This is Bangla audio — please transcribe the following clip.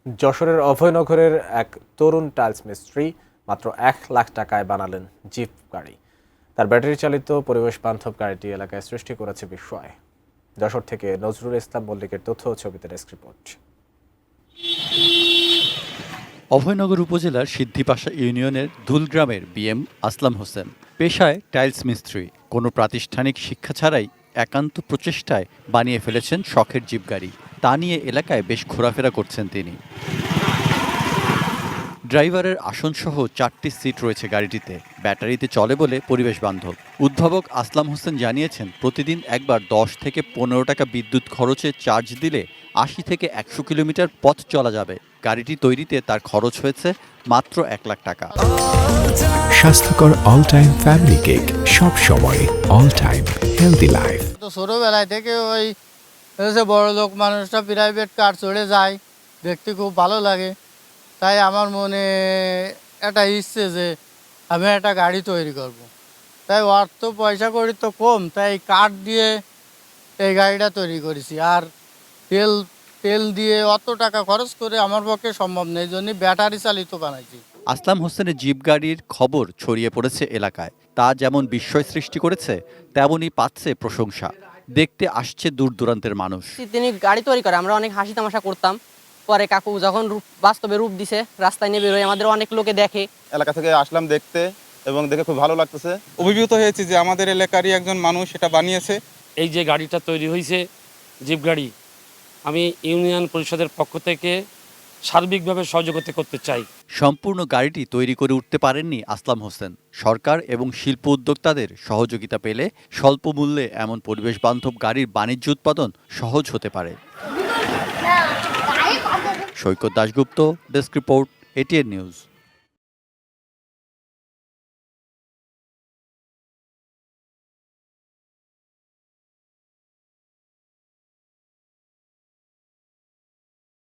যশোরের অভয়নগরের এক তরুণ টাইলস মিস্ত্রি মাত্র 1 লাখ টাকায় বানালেন জিপ গাড়ি। তার ব্যাটারি চালিত পরিবেশ বান্ধব গাড়িটি এলাকায় সৃষ্টি করেছে বিস্ময়। যশোর থেকে নজরুল ইসলাম মল্লিকের তথ্য ও ছবিতে ডেস্ক রিপোর্ট। অভয়নগর উপজেলার সিদ্ধিপাশা ইউনিয়নের ধুলগ্রামের বিএম আসলাম হোসেন পেশায় টাইলস মিস্ত্রি। কোনো প্রাতিষ্ঠানিক শিক্ষা ছাড়াই একান্ত প্রচেষ্টায় বানিয়ে ফেলেছেন শখের জিপ গাড়ি। তা নিয়ে এলাকায় বেশ ঘোরাফেরা করছেন তিনি। ড্রাইভারের আসনসহ 4টি সিট রয়েছে গাড়িটিতে। ব্যাটারিতে চলে বলে পরিবেশ বান্ধব। উদ্ভাবক আসলাম হোসেন জানিয়েছেন, প্রতিদিন একবার 10 থেকে 15 টাকা বিদ্যুৎ খরচে চার্জ দিলে 80 থেকে 100 কিলোমিটার পথ চলা যাবে। গাড়িটি তৈরিতে তার খরচ হয়েছে মাত্র 1 লাখ টাকা। স্বাস্থ্যকর অল টাইম ফ্যামিলি কেক, সব সময় অল টাইম হেলদি লাইফ। তো ছোটবেলায় থেকে ওই বড় লোক মানুষটা প্রাইভেট কার চড়ে যায়, দেখতে খুব ভালো লাগে। তাই আমার মনে একটা ইচ্ছে যে আমি একটা গাড়ি তৈরি করব। তাই অর্থ পয়সা করি তো কম, তাই কাঠ দিয়ে এই গাড়িটা তৈরি করেছি। আর তেল দিয়ে অত টাকা খরচ করে আমার পক্ষে সম্ভব নেই, জন্য ব্যাটারি চালিত বানাইছি। আসলাম হোসেনের জিপ গাড়ির খবর ছড়িয়ে পড়েছে এলাকায়। তা যেমন বিস্ময় সৃষ্টি করেছে, তেমনই পাচ্ছে প্রশংসা। দেখতে আসছে দূর দূরান্তের মানুষ। তিনি গাড়ি তৈরি করে আমরা অনেক হাসি তামাশা করতাম। পরে কাকু যখন বাস্তবে রূপ দিছে, রাস্তায় নিয়ে বেরোয়, আমাদের অনেক লোকে দেখে। এলাকা থেকে আসলাম দেখতে এবং দেখে খুব ভালো লাগতেছে। অভিভূত হয়েছে যে আমাদের এলাকারই একজন মানুষ এটা বানিয়েছে। এই যে গাড়িটা তৈরি হয়েছে জিপ গাড়ি, আমি ইউনিয়ন পরিষদের পক্ষ থেকে সার্বিকভাবে সহযোগিতা করতে চাই। সম্পূর্ণ গাড়িটি তৈরি করে উঠতে পারেননি আসলাম হোসেন। সরকার এবং শিল্প উদ্যোক্তাদের সহযোগিতা পেলে স্বল্প মূল্যে এমন পরিবেশ বান্ধব গাড়ির বাণিজ্য উৎপাদন সহজ হতে পারে। Saikat Dasgupta, desk report, ATN news.